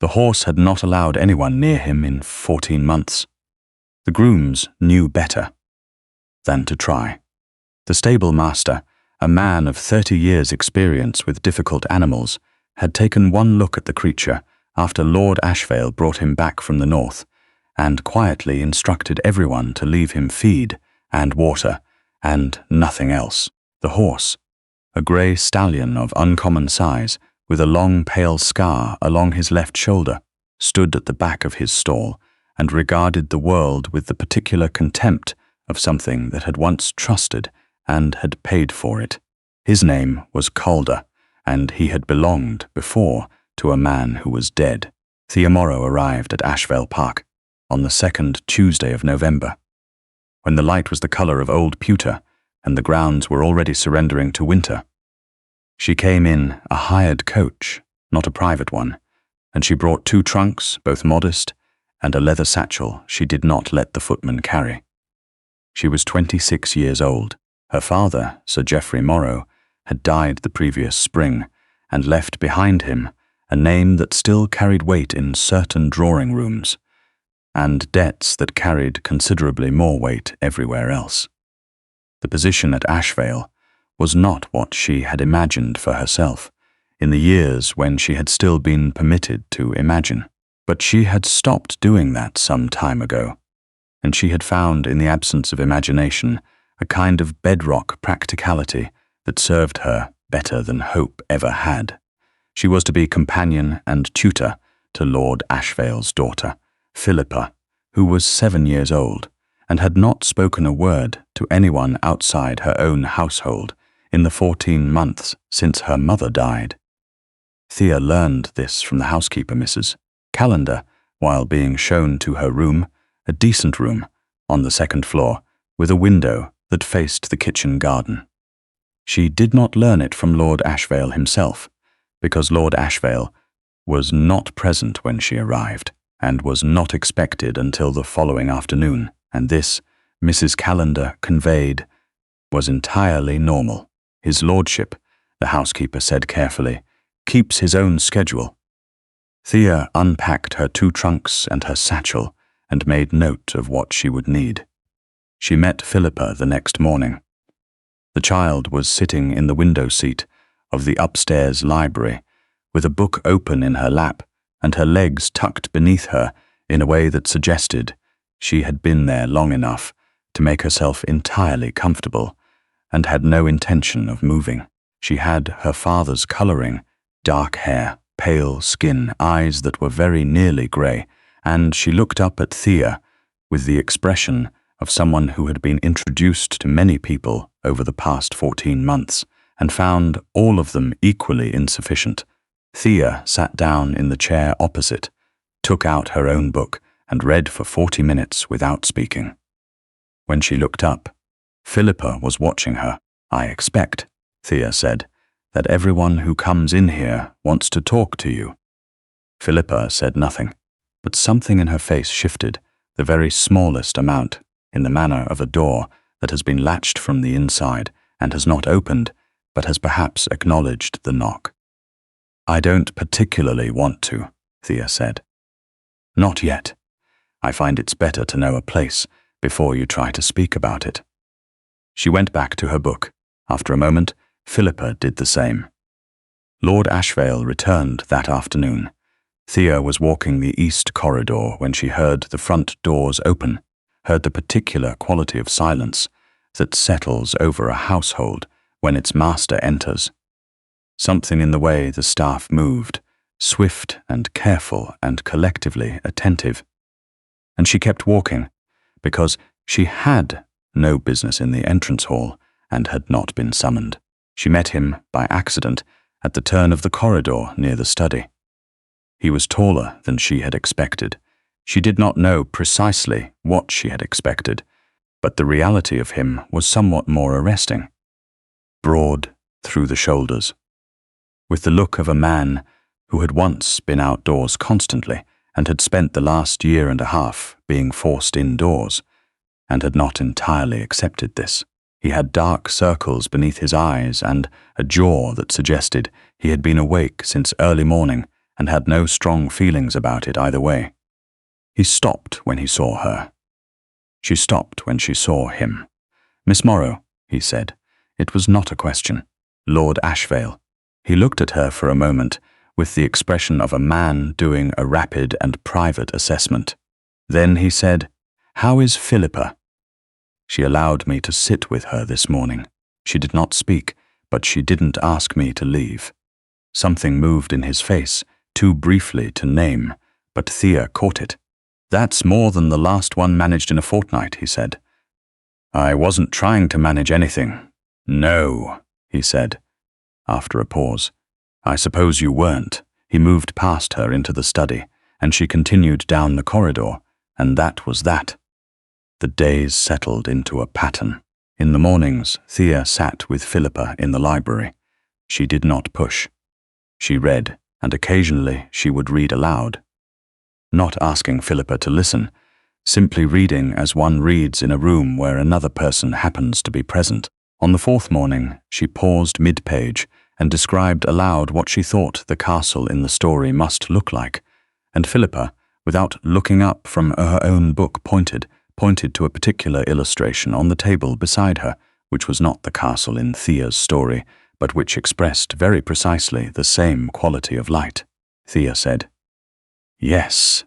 The horse had not allowed anyone near him in 14 months. The grooms knew better than to try. The stable master, a man of 30 years' experience with difficult animals, had taken one look at the creature after Lord Ashvale brought him back from the north, and quietly instructed everyone to leave him feed and water, and nothing else. The horse, a grey stallion of uncommon size, with a long pale scar along his left shoulder, stood at the back of his stall and regarded the world with the particular contempt of something that had once trusted and had paid for it. His name was Calder, and he had belonged before to a man who was dead. Thea Morrow arrived at Ashvale Park on the 2nd Tuesday of November, when the light was the colour of old pewter and the grounds were already surrendering to winter. She came in a hired coach, not a private one, and she brought 2 trunks, both modest, and a leather satchel she did not let the footman carry. She was 26 years old. Her father, Sir Geoffrey Morrow, had died the previous spring and left behind him a name that still carried weight in certain drawing rooms, and debts that carried considerably more weight everywhere else. The position at Ashvale was not what she had imagined for herself in the years when she had still been permitted to imagine. But she had stopped doing that some time ago, and she had found in the absence of imagination a kind of bedrock practicality that served her better than hope ever had. She was to be companion and tutor to Lord Ashvale's daughter, Philippa, who was 7 years old and had not spoken a word to anyone outside her own household in the 14 months since her mother died. Thea learned this from the housekeeper, Mrs. Calder, while being shown to her room, a decent room, on the 2nd floor, with a window that faced the kitchen garden. She did not learn it from Lord Ashvale himself, because Lord Ashvale was not present when she arrived, and was not expected until the following afternoon, and this, Mrs. Calder conveyed, was entirely normal. His lordship, the housekeeper said carefully, keeps his own schedule. Thea unpacked her 2 trunks and her satchel and made note of what she would need. She met Philippa the next morning. The child was sitting in the window seat of the upstairs library, with a book open in her lap and her legs tucked beneath her in a way that suggested she had been there long enough to make herself entirely comfortable and had no intention of moving. She had her father's colouring, dark hair, pale skin, eyes that were very nearly grey, and she looked up at Thea with the expression of someone who had been introduced to many people over the past 14 months and found all of them equally insufficient. Thea sat down in the chair opposite, took out her own book, and read for 40 minutes without speaking. When she looked up, Philippa was watching her. "I expect," Thea said, "that everyone who comes in here wants to talk to you." Philippa said nothing, but something in her face shifted, the very smallest amount, in the manner of a door that has been latched from the inside and has not opened, but has perhaps acknowledged the knock. "I don't particularly want to," Thea said. "Not yet. I find it's better to know a place before you try to speak about it." She went back to her book. After a moment, Philippa did the same. Lord Ashvale returned that afternoon. Thea was walking the east corridor when she heard the front doors open, heard the particular quality of silence that settles over a household when its master enters. Something in the way the staff moved, swift and careful and collectively attentive. And she kept walking, because she had no business in the entrance hall and had not been summoned. She met him, by accident, at the turn of the corridor near the study. He was taller than she had expected. She did not know precisely what she had expected, but the reality of him was somewhat more arresting. Broad through the shoulders, with the look of a man who had once been outdoors constantly and had spent the last year and a half being forced indoors, and had not entirely accepted this. He had dark circles beneath his eyes and a jaw that suggested he had been awake since early morning and had no strong feelings about it either way. He stopped when he saw her. She stopped when she saw him. "Miss Morrow," he said. It was not a question. "Lord Ashvale." He looked at her for a moment, with the expression of a man doing a rapid and private assessment. Then he said, "How is Philippa?" "She allowed me to sit with her this morning. She did not speak, but she didn't ask me to leave." Something moved in his face, too briefly to name, but Thea caught it. "That's more than the last one managed in a fortnight," he said. "I wasn't trying to manage anything." "No," he said, after a pause. "I suppose you weren't." He moved past her into the study, and she continued down the corridor, and that was that. The days settled into a pattern. In the mornings, Thea sat with Philippa in the library. She did not push. She read, and occasionally she would read aloud. Not asking Philippa to listen, simply reading as one reads in a room where another person happens to be present. On the fourth morning, she paused mid-page and described aloud what she thought the castle in the story must look like, and Philippa, without looking up from her own book, pointed to a particular illustration on the table beside her, which was not the castle in Thea's story, but which expressed very precisely the same quality of light. Thea said, "Yes,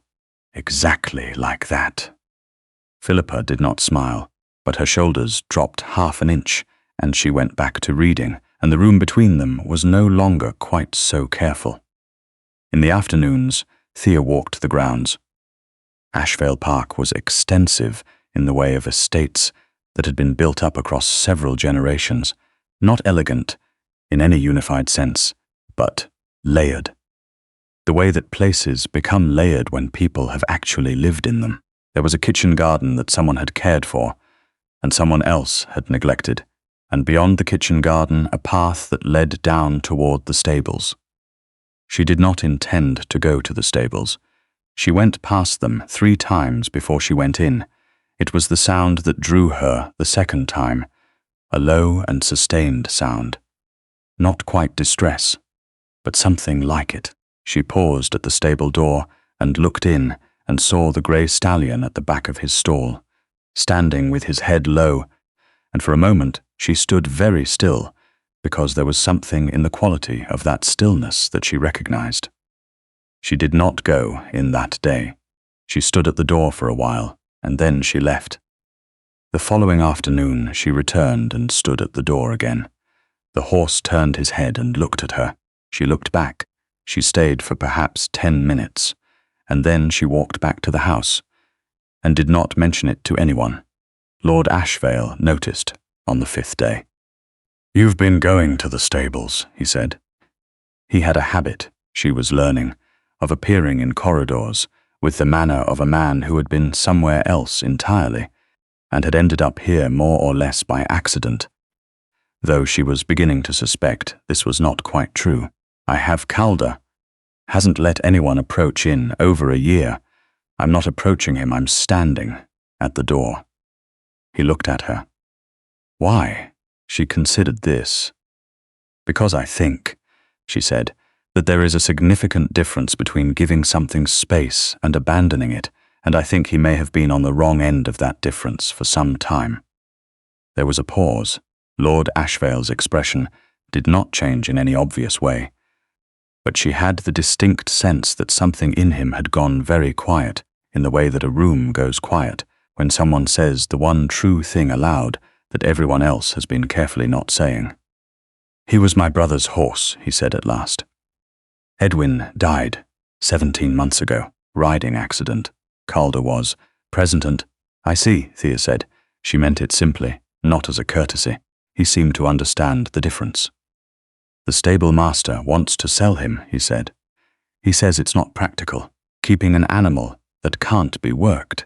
exactly like that." Philippa did not smile, but her shoulders dropped half an inch, and she went back to reading, and the room between them was no longer quite so careful. In the afternoons, Thea walked the grounds. Ashvale Park was extensive in the way of estates that had been built up across several generations, not elegant in any unified sense, but layered. The way that places become layered when people have actually lived in them. There was a kitchen garden that someone had cared for, and someone else had neglected, and beyond the kitchen garden a path that led down toward the stables. She did not intend to go to the stables. She went past them 3 times before she went in. It was the sound that drew her the second time, a low and sustained sound. Not quite distress, but something like it. She paused at the stable door and looked in and saw the grey stallion at the back of his stall, standing with his head low, and for a moment she stood very still, because there was something in the quality of that stillness that she recognized. She did not go in that day. She stood at the door for a while, and then she left. The following afternoon she returned and stood at the door again. The horse turned his head and looked at her. She looked back. She stayed for perhaps 10 minutes, and then she walked back to the house, and did not mention it to anyone. Lord Ashvale noticed on the 5th day. "You've been going to the stables," he said. He had a habit, she was learning, of appearing in corridors with the manner of a man who had been somewhere else entirely, and had ended up here more or less by accident, though she was beginning to suspect this was not quite true. "I have Calder. Hasn't let anyone approach in over a year. I'm not approaching him, I'm standing at the door." He looked at her. Why? She considered this. "Because I think," she said, "that there is a significant difference between giving something space and abandoning it, and I think he may have been on the wrong end of that difference for some time." There was a pause. Lord Ashvale's expression did not change in any obvious way, but she had the distinct sense that something in him had gone very quiet, in the way that a room goes quiet when someone says the one true thing aloud that everyone else has been carefully not saying. "He was my brother's horse," he said at last. "Edwin died 17 months ago. Riding accident. Calder was present. "I see," Thea said. She meant it simply, not as a courtesy. He seemed to understand the difference. "The stable master wants to sell him," he said. "He says it's not practical, keeping an animal that can't be worked.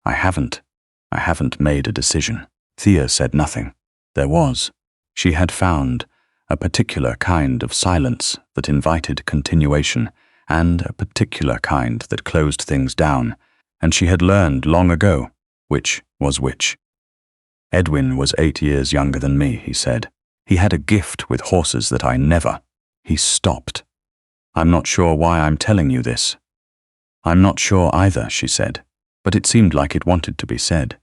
I haven't made a decision." Thea said nothing. There was. She had found a particular kind of silence that invited continuation, and a particular kind that closed things down, and she had learned long ago which was which. "Edwin was 8 years younger than me," he said. "He had a gift with horses that I never." He stopped. I'm not sure why I'm telling you this. I'm not sure either, she said, but it seemed like it wanted to be said.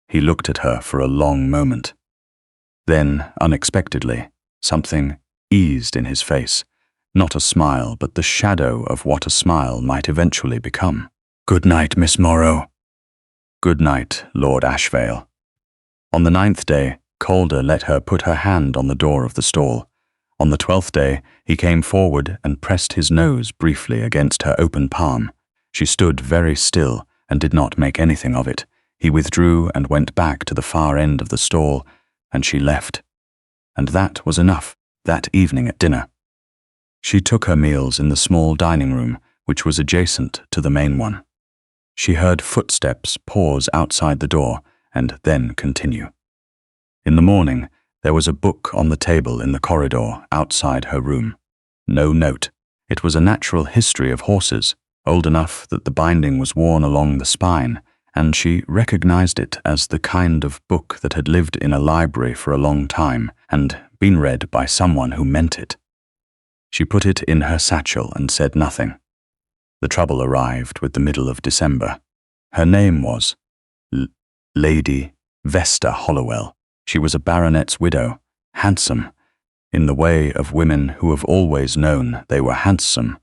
He looked at her for a long moment. Then, unexpectedly, something eased in his face. Not a smile, but the shadow of what a smile might eventually become. Good night, Miss Morrow. Good night, Lord Ashvale. On the 9th day, Calder let her put her hand on the door of the stall. On the 12th day, he came forward and pressed his nose briefly against her open palm. She stood very still and did not make anything of it. He withdrew and went back to the far end of the stall, and she left. And that was enough, that evening at dinner. She took her meals in the small dining room, which was adjacent to the main one. She heard footsteps pause outside the door and then continue. In the morning, there was a book on the table in the corridor outside her room. No note. It was a natural history of horses, old enough that the binding was worn along the spine, and she recognized it as the kind of book that had lived in a library for a long time and been read by someone who meant it. She put it in her satchel and said nothing. The trouble arrived with the middle of December. Her name was Lady Vesta Hollowell. She was a baronet's widow, handsome, in the way of women who have always known they were handsome,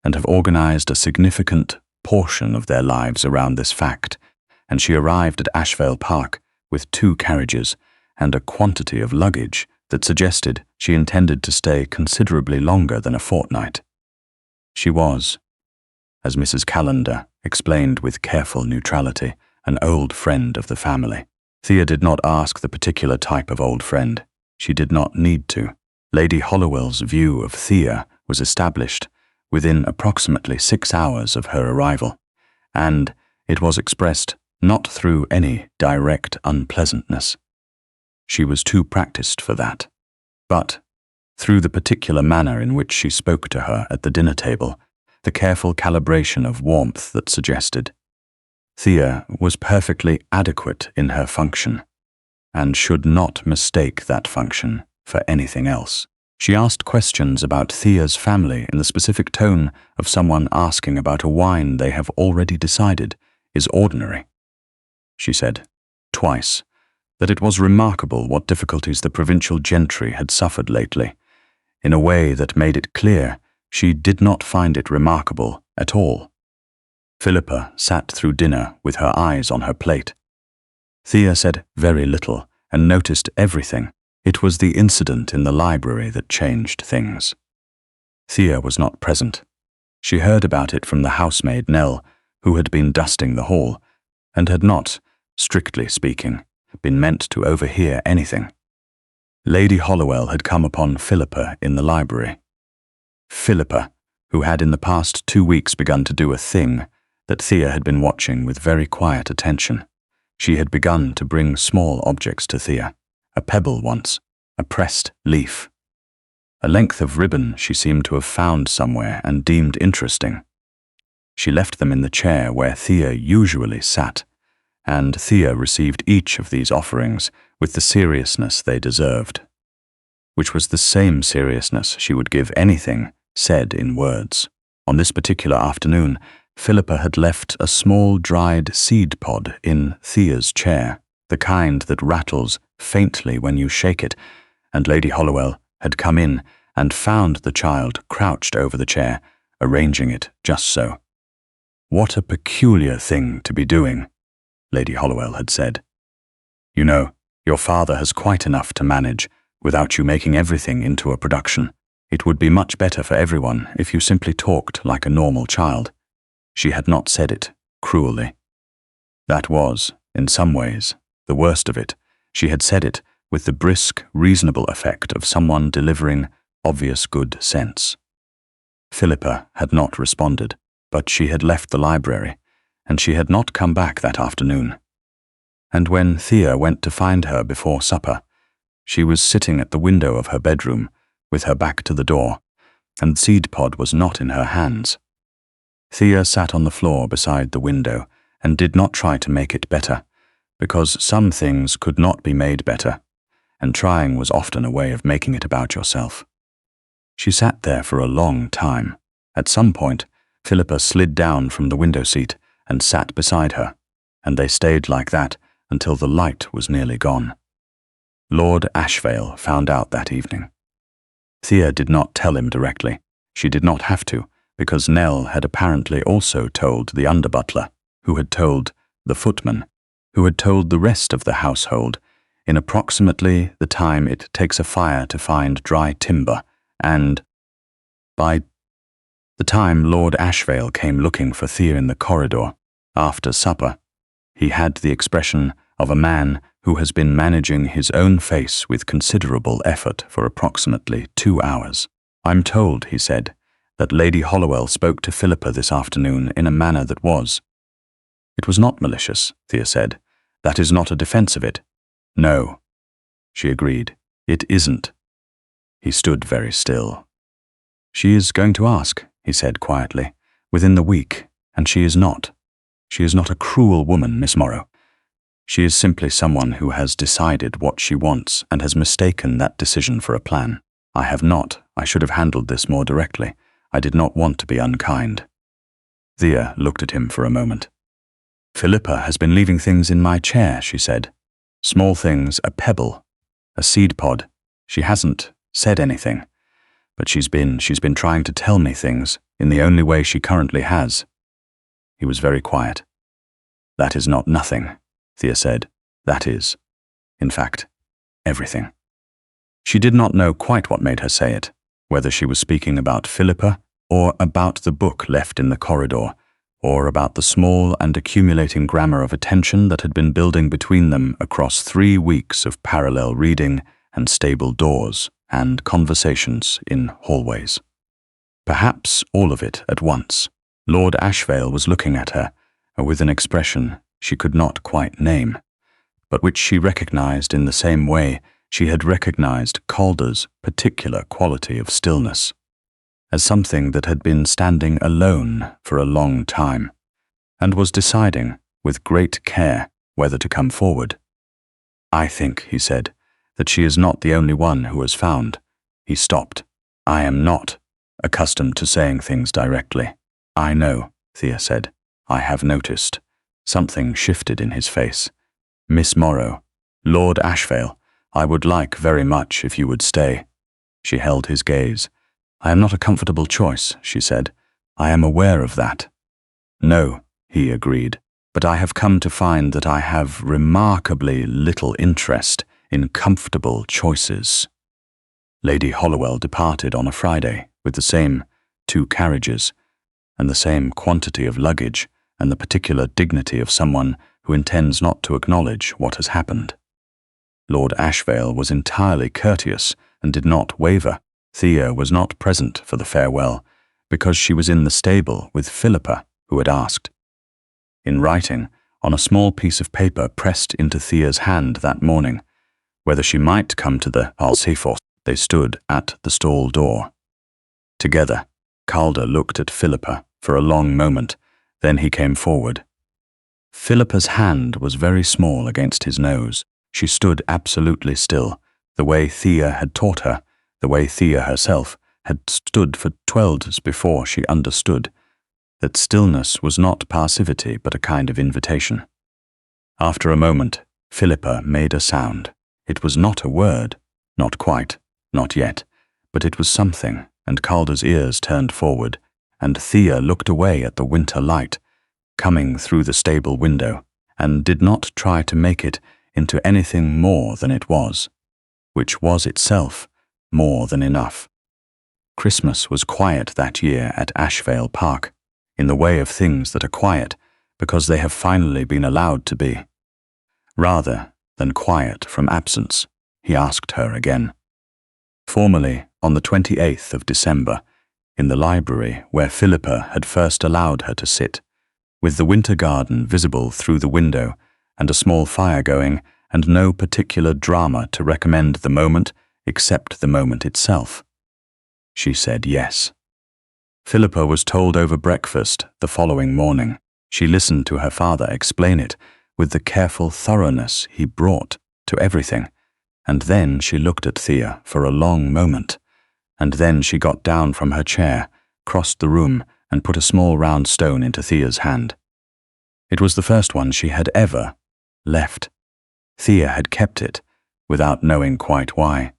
and have organized a significant portion of their lives around this fact, and she arrived at Ashvale Park with 2 carriages and a quantity of luggage that suggested she intended to stay considerably longer than a fortnight. She was, as Mrs. Calder explained with careful neutrality, an old friend of the family. Thea did not ask the particular type of old friend. She did not need to. Lady Hollowell's view of Thea was established within approximately 6 hours of her arrival, and it was expressed not through any direct unpleasantness. She was too practiced for that, but through the particular manner in which she spoke to her at the dinner table, the careful calibration of warmth that suggested Thea was perfectly adequate in her function, and should not mistake that function for anything else. She asked questions about Thea's family in the specific tone of someone asking about a wine they have already decided is ordinary. She said, twice, that it was remarkable what difficulties the provincial gentry had suffered lately, in a way that made it clear she did not find it remarkable at all. Philippa sat through dinner with her eyes on her plate. Thea said very little and noticed everything. It was the incident in the library that changed things. Thea was not present. She heard about it from the housemaid Nell, who had been dusting the hall, and had not, strictly speaking, been meant to overhear anything. Lady Hollowell had come upon Philippa in the library. Philippa, who had in the past 2 weeks begun to do a thing that Thea had been watching with very quiet attention. She had begun to bring small objects to Thea. A pebble once, a pressed leaf. A length of ribbon she seemed to have found somewhere and deemed interesting. She left them in the chair where Thea usually sat, and Thea received each of these offerings with the seriousness they deserved, which was the same seriousness she would give anything said in words. On this particular afternoon, Philippa had left a small dried seed pod in Thea's chair, the kind that rattles faintly when you shake it, and Lady Hollowell had come in and found the child crouched over the chair, arranging it just so. What a peculiar thing to be doing, Lady Hollowell had said. You know, your father has quite enough to manage without you making everything into a production. It would be much better for everyone if you simply talked like a normal child. She had not said it cruelly. That was, in some ways, the worst of it. She had said it with the brisk, reasonable effect of someone delivering obvious good sense. Philippa had not responded, but she had left the library, and she had not come back that afternoon. And when Thea went to find her before supper, she was sitting at the window of her bedroom, with her back to the door, and the seed pod was not in her hands. Thea sat on the floor beside the window and did not try to make it better, because some things could not be made better, and trying was often a way of making it about yourself. She sat there for a long time. At some point, Philippa slid down from the window seat and sat beside her, and they stayed like that until the light was nearly gone. Lord Ashvale found out that evening. Thea did not tell him directly. She did not have to, because Nell had apparently also told the under-butler, who had told the footman, who had told the rest of the household, in approximately the time it takes a fire to find dry timber, and by the time Lord Ashvale came looking for Thea in the corridor, after supper, he had the expression of a man who has been managing his own face with considerable effort for approximately 2 hours. "I'm told," he said, "that Lady Hollowell spoke to Philippa this afternoon in a manner that was—" "It was not malicious," Thea said. "That is not a defense of it." "No," she agreed. "It isn't." He stood very still. "She is going to ask," he said quietly, "within the week, and she is not. She is not a cruel woman, Miss Morrow. She is simply someone who has decided what she wants and has mistaken that decision for a plan. I have not. I should have handled this more directly. I did not want to be unkind." Thea looked at him for a moment. "Philippa has been leaving things in my chair," she said. "Small things, a pebble, a seed pod. She hasn't said anything, but she's been trying to tell me things in the only way she currently has." He was very quiet. "That is not nothing," Thea said. "That is, in fact, everything." She did not know quite what made her say it, whether she was speaking about Philippa or about the book left in the corridor, or about the small and accumulating grammar of attention that had been building between them across 3 weeks of parallel reading and stable doors and conversations in hallways. Perhaps all of it at once. Lord Ashvale was looking at her with an expression she could not quite name, but which she recognized in the same way she had recognized Calder's particular quality of stillness, as something that had been standing alone for a long time, and was deciding, with great care, whether to come forward. "I think," he said, "that she is not the only one who has found." He stopped. "I am not accustomed to saying things directly." "I know," Thea said. "I have noticed." Something shifted in his face. "Miss Morrow, Lord Ashvale, I would like very much if you would stay." She held his gaze. "I am not a comfortable choice," she said. "I am aware of that." "No," he agreed, "but I have come to find that I have remarkably little interest in comfortable choices." Lady Hollowell departed on a Friday with the same 2 carriages and the same quantity of luggage and the particular dignity of someone who intends not to acknowledge what has happened. Lord Ashvale was entirely courteous and did not waver. Thea was not present for the farewell because she was in the stable with Philippa, who had asked. In writing, on a small piece of paper pressed into Thea's hand that morning, whether she might come to the Alseforth, they stood at the stall door. Together, Calder looked at Philippa for a long moment, then he came forward. Philippa's hand was very small against his nose. She stood absolutely still, the way Thea had taught her, the way Thea herself had stood for 12 before she understood that stillness was not passivity but a kind of invitation. After a moment, Philippa made a sound. It was not a word, not quite, not yet, but it was something, and Calder's ears turned forward, and Thea looked away at the winter light coming through the stable window, and did not try to make it into anything more than it was, which was itself more than enough. Christmas was quiet that year at Ashvale Park, in the way of things that are quiet because they have finally been allowed to be. Rather than quiet from absence, he asked her again. Formally, on the 28th of December, in the library where Philippa had first allowed her to sit, with the winter garden visible through the window and a small fire going, and no particular drama to recommend the moment except the moment itself. She said yes. Philippa was told over breakfast the following morning. She listened to her father explain it with the careful thoroughness he brought to everything, and then she looked at Thea for a long moment, And then she got down from her chair, crossed the room, and put a small round stone into Thea's hand. It was the first one she had ever left. Thea had kept it, without knowing quite why.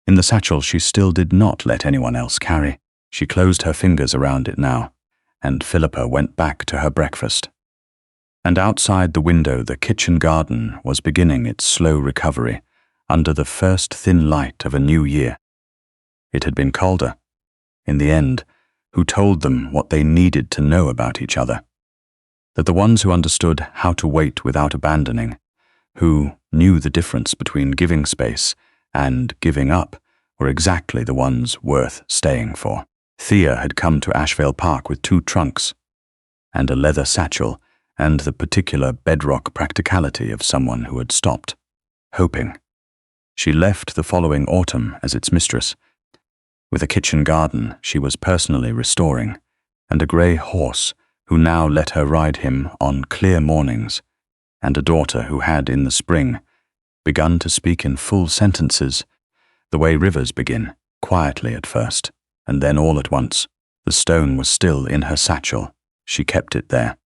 In the satchel she still did not let anyone else carry. She closed her fingers around it now, and Philippa went back to her breakfast. And outside the window the kitchen garden was beginning its slow recovery under the first thin light of a new year. It had been Calder, in the end, who told them what they needed to know about each other. That the ones who understood how to wait without abandoning, who knew the difference between giving space and giving up, were exactly the ones worth staying for. Thea had come to Ashvale Park with 2 trunks, and a leather satchel, and the particular bedrock practicality of someone who had stopped, hoping. She left the following autumn as its mistress, with a kitchen garden she was personally restoring, and a grey horse who now let her ride him on clear mornings, and a daughter who had, in the spring, begun to speak in full sentences, the way rivers begin, quietly at first, and then all at once. The stone was still in her satchel. She kept it there.